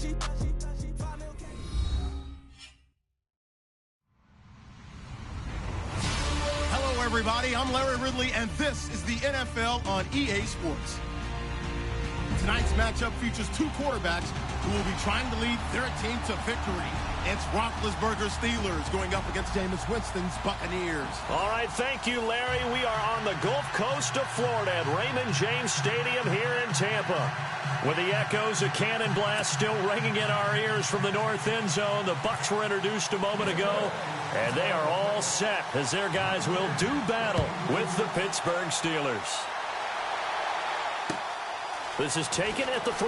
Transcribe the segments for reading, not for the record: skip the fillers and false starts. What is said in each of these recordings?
Hello, everybody. I'm Larry Ridley, and this is the NFL on EA Sports. Tonight's matchup features two quarterbacks who will be trying to lead their team to victory. It's Roethlisberger's Steelers going up against Jameis Winston's Buccaneers. All right, thank you, Larry. We are on the Gulf Coast of Florida at Raymond James Stadium here in Tampa. With the echoes of cannon blast still ringing in our ears from the north end zone, the Bucs were introduced a moment ago, and they are all set as their guys will do battle with the Pittsburgh Steelers. This is taken at the 3.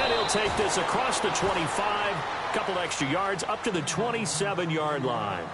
And he'll take this across the 25, a couple extra yards up to the 27-yard line.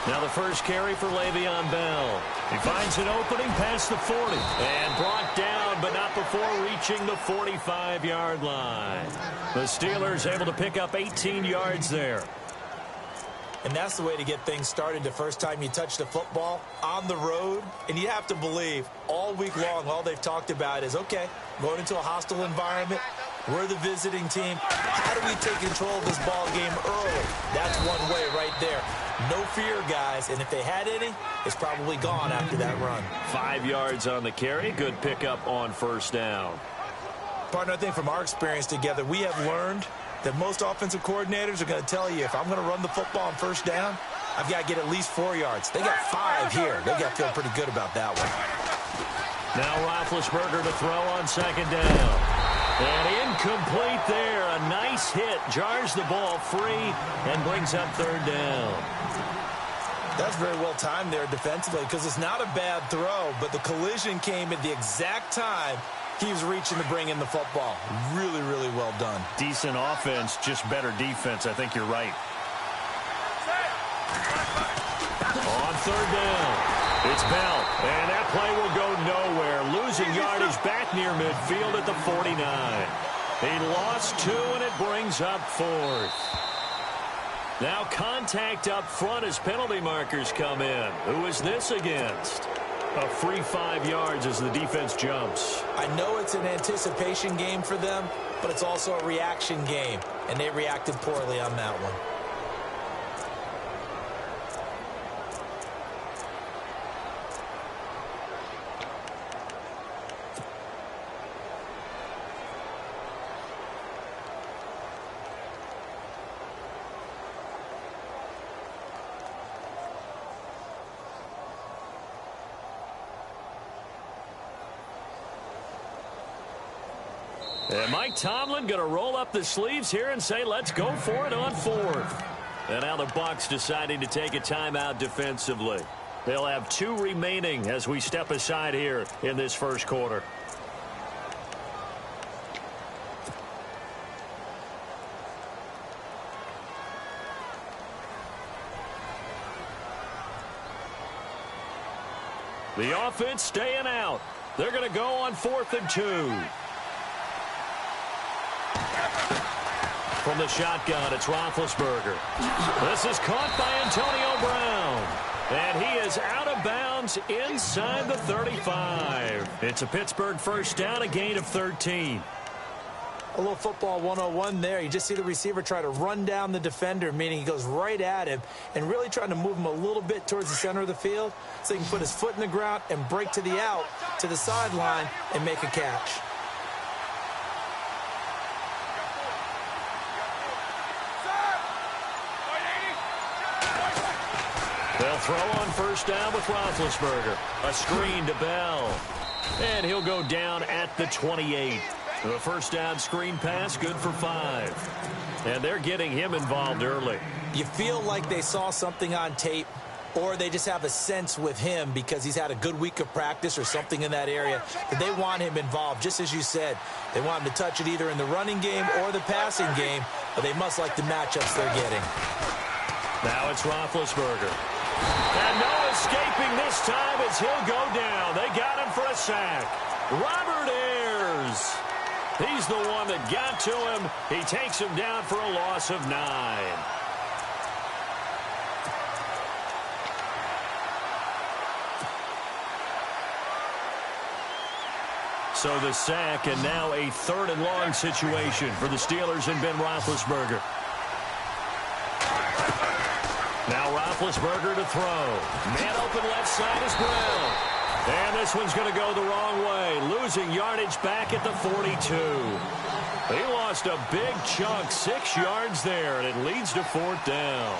Now the first carry for Le'Veon Bell. He finds an opening past the 40 and brought down, but not before reaching the 45-yard line. The Steelers able to pick up 18 yards there. And that's the way to get things started the first time you touch the football on the road. And you have to believe all week long, all they've talked about is, okay, going into a hostile environment, we're the visiting team. How do we take control of this ball game early? That's one way right there. No fear, guys. And if they had any, it's probably gone after that run. 5 yards on the carry. Good pickup on first down. Partner, I think from our experience together, we have learned that most offensive coordinators are going to tell you, if I'm going to run the football on first down, I've got to get at least 4 yards. They got 5 here. They got to feel pretty good about that one. Now Roethlisberger to throw on second down. And incomplete there. A nice hit. Jars the ball free and brings up third down. That's very well timed there defensively because it's not a bad throw, but the collision came at the exact time he was reaching to bring in the football. Really, really well done. Decent offense, just better defense. I think you're right. On third down. It's Bell, and that play will go nowhere. Losing yardage back near midfield at the 49. He lost 2, and it brings up 4th. Now contact up front as penalty markers come in. Who is this against? A free 5 yards as the defense jumps. I know it's an anticipation game for them, but it's also a reaction game, and they reacted poorly on that one. And Mike Tomlin going to roll up the sleeves here and say, let's go for it on 4th. And now the Bucs deciding to take a timeout defensively. They'll have 2 remaining as we step aside here in this first quarter. The offense staying out. They're going to go on 4th and 2. From the shotgun, it's Roethlisberger. This is caught by Antonio Brown. And he is out of bounds inside the 35. It's a Pittsburgh first down, a gain of 13. A little football 101 there. You just see the receiver try to run down the defender, meaning he goes right at him and really trying to move him a little bit towards the center of the field so he can put his foot in the ground and break to the out, to the sideline, and make a catch. They'll throw on first down with Roethlisberger. A screen to Bell. And he'll go down at the 28. The first down screen pass, good for 5. And they're getting him involved early. You feel like they saw something on tape, or they just have a sense with him because he's had a good week of practice or something in that area that they want him involved. Just as you said, they want him to touch it either in the running game or the passing game, but they must like the matchups they're getting. Now it's Roethlisberger. And no escaping this time as he'll go down. They got him for a sack. Robert Ayers. He's the one that got to him. He takes him down for a loss of 9. So the sack, and now a 3rd and long situation for the Steelers and Ben Roethlisberger. Now Roethlisberger to throw. Man open left side is Brown. And this one's going to go the wrong way. Losing yardage back at the 42. He lost a big chunk, 6 yards there, and it leads to 4th down.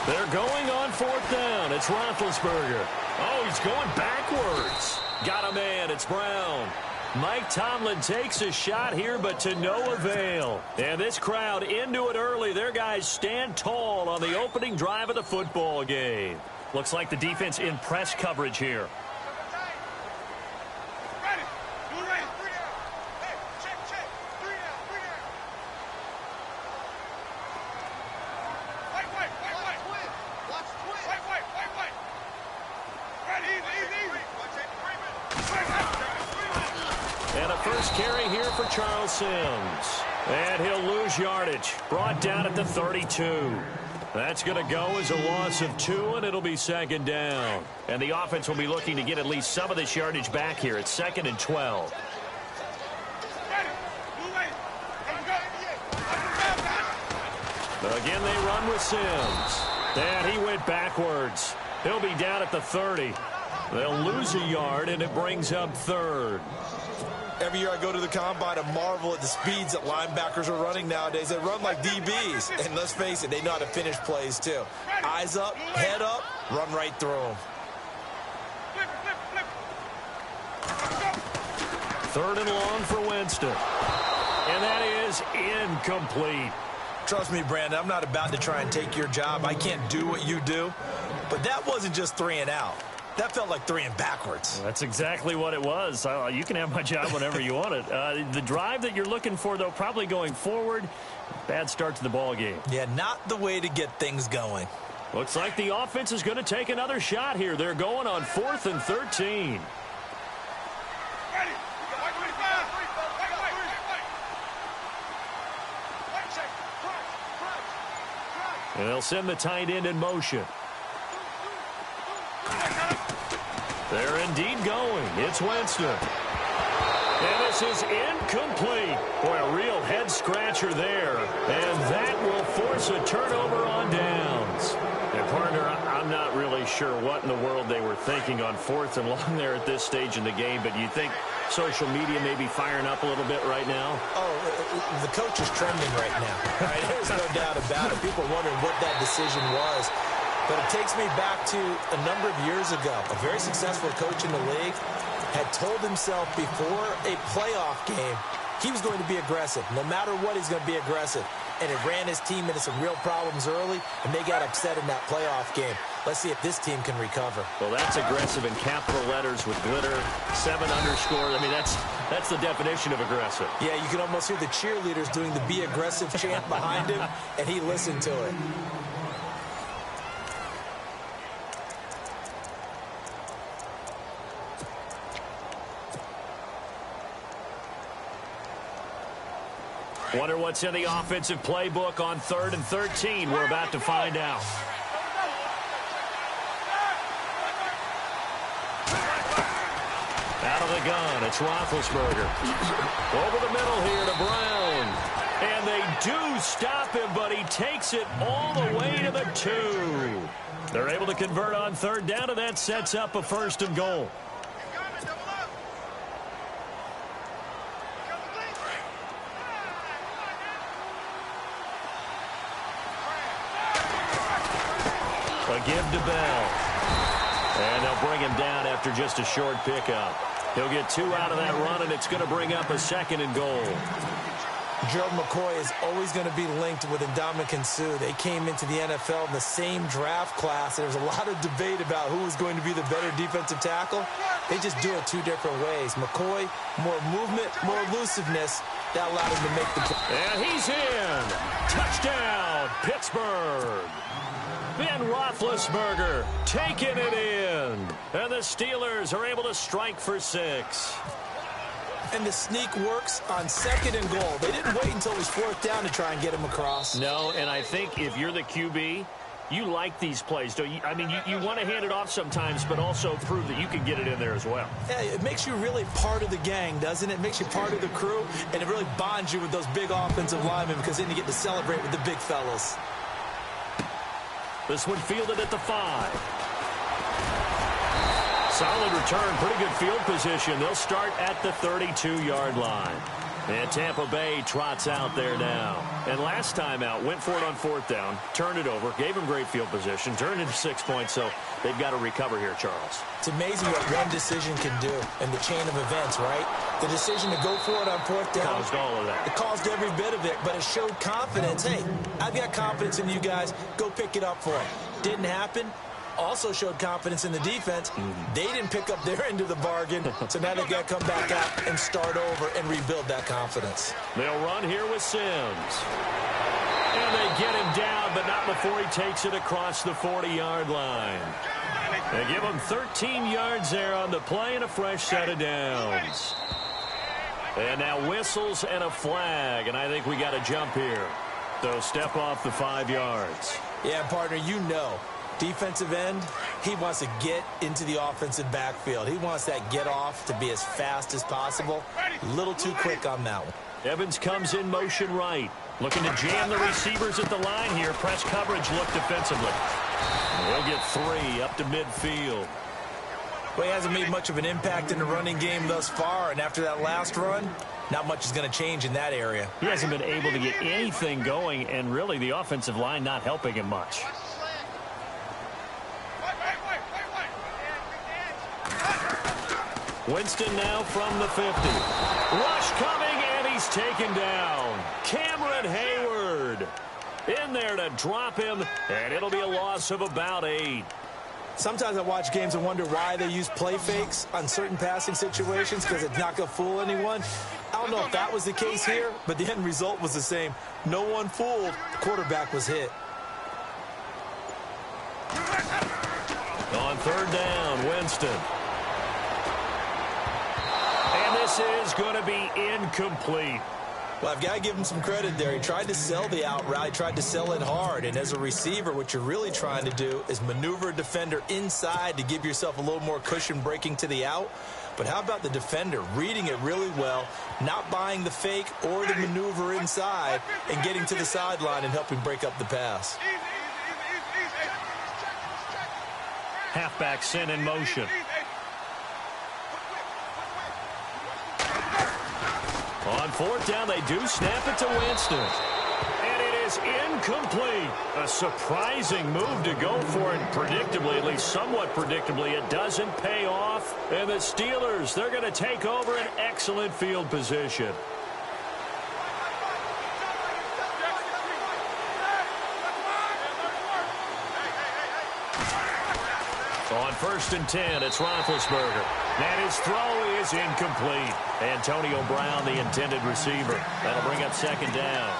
They're going on 4th down. It's Roethlisberger. Oh, he's going backwards. Got a man. It's Brown. Mike Tomlin takes a shot here, but to no avail. And this crowd into it early. Their guys stand tall on the opening drive of the football game. Looks like the defense in press coverage here. And a first carry here for Charles Sims. And he'll lose yardage. Brought down at the 32. That's going to go as a loss of 2, and it'll be 2nd down. And the offense will be looking to get at least some of this yardage back here. It's 2nd and 12. Again, they run with Sims. And he went backwards. He'll be down at the 30. They'll lose a yard, and it brings up 3rd. Every year I go to the combine, I marvel at the speeds that linebackers are running nowadays. They run like DBs. And let's face it, they know how to finish plays too. Eyes up, head up, run right through them. 3rd and long for Winston. And that is incomplete. Trust me, Brandon, I'm not about to try and take your job. I can't do what you do. But that wasn't just 3 and out. That felt like 3 and backwards. That's exactly what it was. You can have my job whenever you want it. The drive that you're looking for, though, probably going forward. Bad start to the ball game. Yeah, not the way to get things going. Looks like the offense is going to take another shot here. They're going on 4th and 13. And they'll send the tight end in motion. They're indeed going. It's Winston. And this is incomplete. Boy, a real head-scratcher there. And that will force a turnover on downs. And, partner, I'm not really sure what in the world they were thinking on 4th and long there at this stage in the game, but you think social media may be firing up a little bit right now? Oh, the coach is trending right now. Right? There's no doubt about it. People are wondering what that decision was. But it takes me back to a number of years ago. A very successful coach in the league had told himself before a playoff game he was going to be aggressive. No matter what, he's going to be aggressive. And it ran his team into some real problems early, and they got upset in that playoff game. Let's see if this team can recover. Well, that's aggressive in capital letters with glitter, 7 underscore. I mean, that's the definition of aggressive. Yeah, you can almost hear the cheerleaders doing the be aggressive chant behind him, and he listened to it. Wonder what's in the offensive playbook on 3rd and 13. We're about to find out. Out of the gun, it's Roethlisberger. Over the middle here to Brown. And they do stop him, but he takes it all the way to the 2. They're able to convert on 3rd down, and that sets up a 1st and goal. A give to Bell. And they'll bring him down after just a short pickup. He'll get 2 out of that run, and it's going to bring up a 2nd and goal. Gerald McCoy is always going to be linked with Ndamukong Suh. They came into the NFL in the same draft class. There was a lot of debate about who was going to be the better defensive tackle. They just do it two different ways. McCoy, more movement, more elusiveness. That allowed him to make the play. And he's in. Touchdown, Pittsburgh. Ben Roethlisberger taking it in. And the Steelers are able to strike for 6. And the sneak works on 2nd and goal. They didn't wait until it was 4th down to try and get him across. No, and I think if you're the QB, you like these plays, don't you? I mean, you want to hand it off sometimes, but also prove that you can get it in there as well. Yeah, it makes you really part of the gang, doesn't it? It makes you part of the crew, and it really bonds you with those big offensive linemen because then you get to celebrate with the big fellas. This one fielded at the 5. Solid return, pretty good field position. They'll start at the 32-yard line. And Tampa Bay trots out there now. And last time out, went for it on 4th down, turned it over, gave them great field position, turned into 6 points, so they've got to recover here, Charles. It's amazing what one decision can do in the chain of events, right? The decision to go for it on 4th down. Caused all of that. It caused every bit of it, but it showed confidence. Hey, I've got confidence in you guys. Go pick it up for it. Didn't happen. Also showed confidence in the defense. They didn't pick up their end of the bargain, so now they've got to come back out and start over and rebuild that confidence. They'll run here with Sims. And they get him down, but not before he takes it across the 40-yard line. They give him 13 yards there on the play and a fresh set of downs. And now whistles and a flag, and I think we got to jump here. So step off the 5 yards. Yeah, partner, you know. Defensive end, he wants to get into the offensive backfield. He wants that get off to be as fast as possible. A little too quick on that one. Evans comes in motion right. Looking to jam the receivers at the line here. Press coverage look defensively. They'll get 3 up to midfield. Well, he hasn't made much of an impact in the running game thus far, and after that last run, not much is going to change in that area. He hasn't been able to get anything going, and really the offensive line not helping him much. Winston now from the 50. Rush coming, and he's taken down. Cameron Hayward in there to drop him, and it'll be a loss of about 8. Sometimes I watch games and wonder why they use play fakes on certain passing situations because it's not going to fool anyone. I don't know if that was the case here, but the end result was the same. No one fooled. The quarterback was hit. On 3rd down, Winston. And this is going to be incomplete. Well, I've got to give him some credit there. He tried to sell the out route, tried to sell it hard. And as a receiver, what you're really trying to do is maneuver a defender inside to give yourself a little more cushion breaking to the out. But how about the defender reading it really well, not buying the fake or the maneuver inside, and getting to the sideline and helping break up the pass. Halfback sent in motion. On 4th down, they do snap it to Winston. And it is incomplete. A surprising move to go for it predictably, at least somewhat predictably. It doesn't pay off. And the Steelers, they're going to take over an excellent field position. On 1st and 10, it's Roethlisberger. And his throw is incomplete. Antonio Brown, the intended receiver. That'll bring up 2nd down.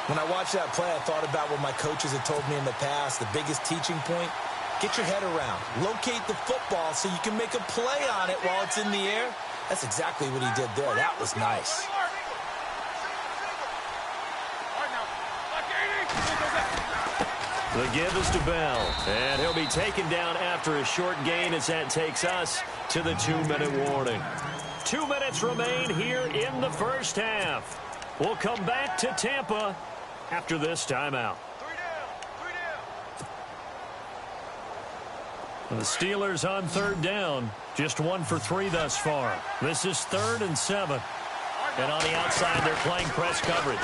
When I watched that play, I thought about what my coaches had told me in the past. The biggest teaching point, get your head around. Locate the football so you can make a play on it while it's in the air. That's exactly what he did there. That was nice. The give is to Bell, and he'll be taken down after a short gain as that takes us to the 2-minute warning. 2 minutes remain here in the first half. We'll come back to Tampa after this timeout. The Steelers on 3rd down, just 1 for 3 thus far. This is 3rd and 7. And on the outside, they're playing press coverage.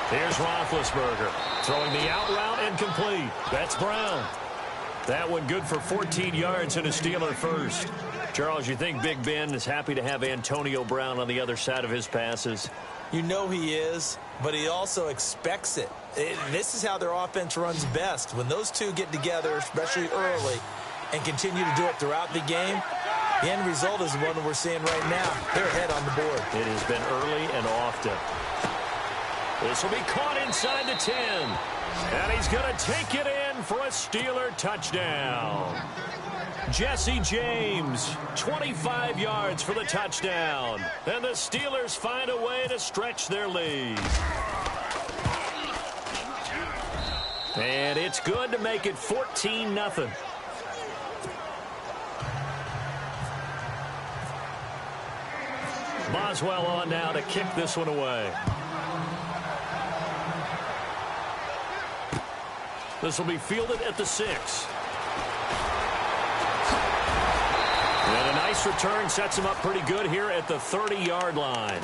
Here's Roethlisberger throwing the out route incomplete. That's Brown. That one good for 14 yards and a Steeler first. Charles, you think Big Ben is happy to have Antonio Brown on the other side of his passes? You know he is, but he also expects it. This is how their offense runs best. When those two get together, especially early, and continue to do it throughout the game, the end result is the one we're seeing right now. They're ahead on the board. It has been early and often. This will be caught inside the 10. And he's going to take it in for a Steeler touchdown. Jesse James, 25 yards for the touchdown. And the Steelers find a way to stretch their lead. And it's good to make it 14-0. Boswell on now to kick this one away. This will be fielded at the 6. And a nice return sets him up pretty good here at the 30-yard line.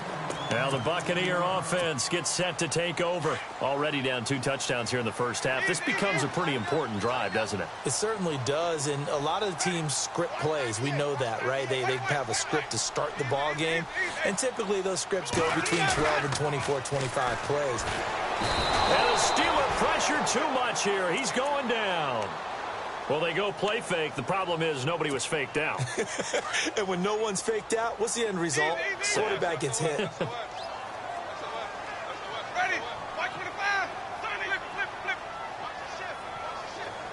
Now the Buccaneer offense gets set to take over. Already down 2 touchdowns here in the first half. This becomes a pretty important drive, doesn't it? It certainly does, and a lot of the teams script plays. We know that, right? They have a script to start the ball game, and typically those scripts go between 12 and 24, 25 plays. And the Steeler pressured too much here. He's going down. Well, they go play fake. The problem is nobody was faked out. And when no one's faked out, what's the end result? Quarterback gets hit.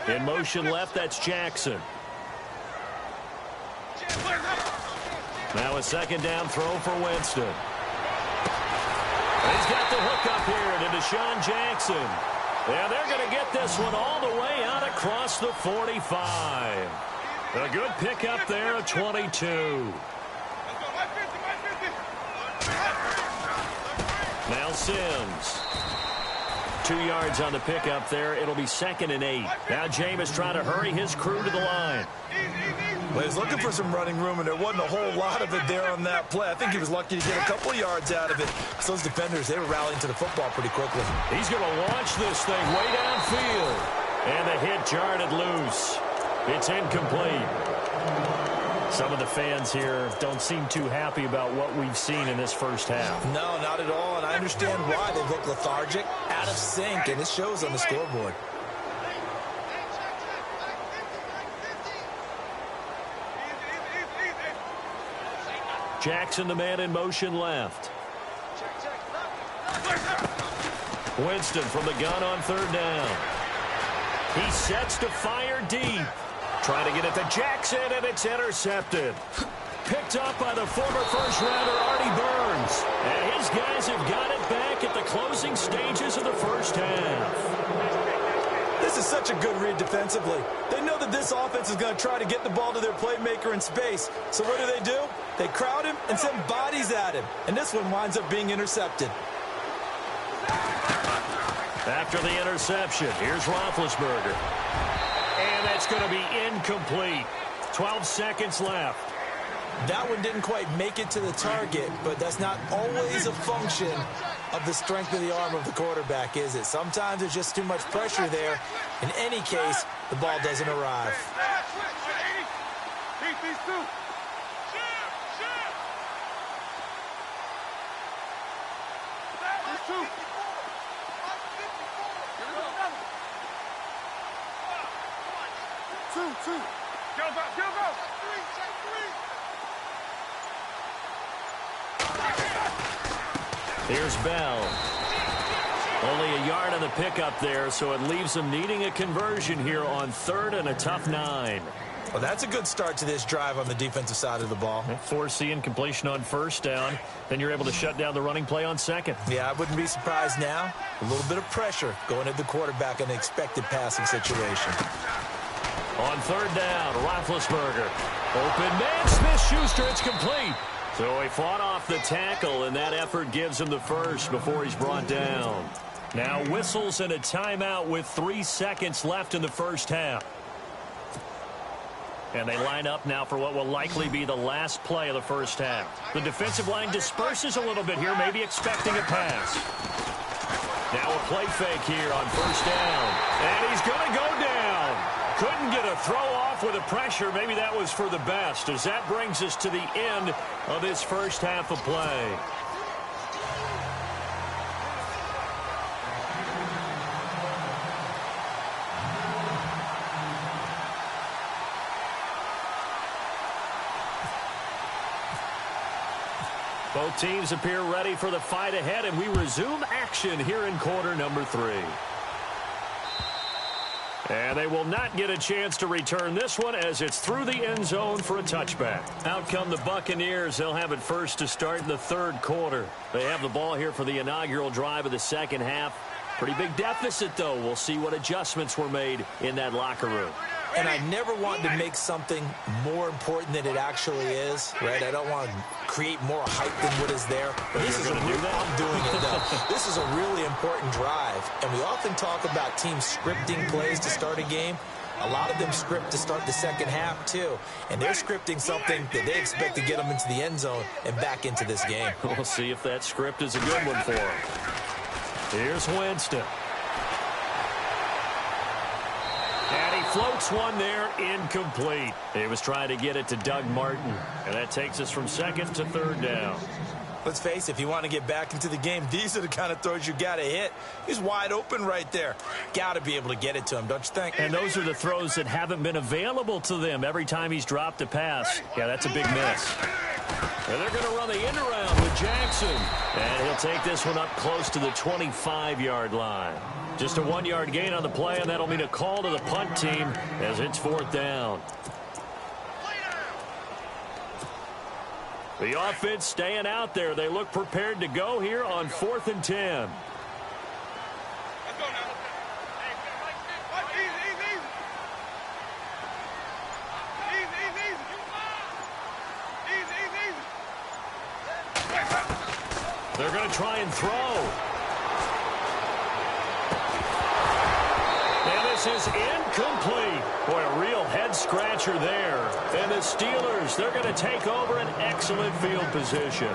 In motion left, that's Jackson. Now a second down throw for Winston. He's got the hook up here to Deshaun Jackson. And they're going to get this one all the way out across the 45. A good pickup there at 22. Now Sims. 2 yards on the pickup there. It'll be 2nd and 8. Now Jameis trying to hurry his crew to the line. Well, he's looking for some running room, and there wasn't a whole lot of it there on that play. I think he was lucky to get a couple of yards out of it. So those defenders, they were rallying to the football pretty quickly. He's going to launch this thing way downfield. And the hit jarred it loose. It's incomplete. Some of the fans here don't seem too happy about what we've seen in this first half. No, not at all, and I understand why. They look lethargic, out of sync, and it shows on the scoreboard. Jackson, the man in motion left. Winston from the gun on 3rd down. He sets to fire deep. Trying to get it to Jackson, and it's intercepted. Picked up by the former first-rounder Artie Burns. And his guys have got it back at the closing stages of the first half. This is such a good read defensively. They know that this offense is going to try to get the ball to their playmaker in space. So what do? They crowd him and send bodies at him. And this one winds up being intercepted. After the interception, here's Roethlisberger. And that's going to be incomplete. 12 seconds left. That one didn't quite make it to the target, but that's not always a function of the strength of the arm of the quarterback, is it? Sometimes there's just too much pressure there. In any case, the ball doesn't arrive. Here's Bell. Only a yard on the pickup there, so it leaves them needing a conversion here on 3rd and a tough 9. Well, that's a good start to this drive on the defensive side of the ball. Foreseeing completion on 1st down. Then you're able to shut down the running play on 2nd. Yeah, I wouldn't be surprised now. A little bit of pressure going at the quarterback in an expected passing situation. On 3rd down, Roethlisberger. Open man, Smith-Schuster, it's complete. So he fought off the tackle, and that effort gives him the first before he's brought down. Now whistles and a timeout with 3 seconds left in the first half. And they line up now for what will likely be the last play of the first half. The defensive line disperses a little bit here, maybe expecting a pass. Now a play fake here on 1st down. And he's going to go down. Couldn't get a throw off with the pressure. Maybe that was for the best, as that brings us to the end of this first half of play. Both teams appear ready for the fight ahead, and we resume action here in quarter number 3. And they will not get a chance to return this one as it's through the end zone for a touchback. Out come the Buccaneers. They'll have it first to start in the third quarter. They have the ball here for the inaugural drive of the second half. Pretty big deficit, though. We'll see what adjustments were made in that locker room. And I never want to make something more important than it actually is, right? I don't want to create more hype than what is there. But this is I'm doing it, though. This is a really important drive. And we often talk about teams scripting plays to start a game. A lot of them script to start the second half, too. And they're scripting something that they expect to get them into the end zone and back into this game. We'll see if that script is a good one for them. Here's Winston. And he floats one there, incomplete. He was trying to get it to Doug Martin. And that takes us from second to third down. Let's face it, if you want to get back into the game, these are the kind of throws you got to hit. He's wide open right there. Got to be able to get it to him, don't you think? And those are the throws that haven't been available to them every time he's dropped a pass. Yeah, that's a big miss. And they're going to run the end around with Jackson. And he'll take this one up close to the 25-yard line. Just a 1-yard gain on the play, and that'll mean a call to the punt team as it's fourth down. The offense staying out there. They look prepared to go here on 4th and 10. They're going to try and throw. And this is incomplete. Boy, a real head-scratcher there. And the Steelers, they're going to take over an excellent field position.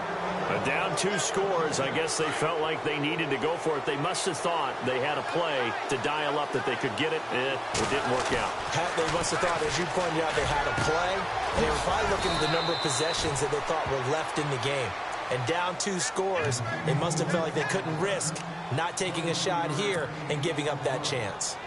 Down 2 scores. I guess they felt like they needed to go for it. They must have thought they had a play to dial up that they could get it. It didn't work out. They must have thought, as you pointed out, they had a play. And they were probably looking at the number of possessions that they thought were left in the game. And down 2 scores, they must have felt like they couldn't risk not taking a shot here and giving up that chance.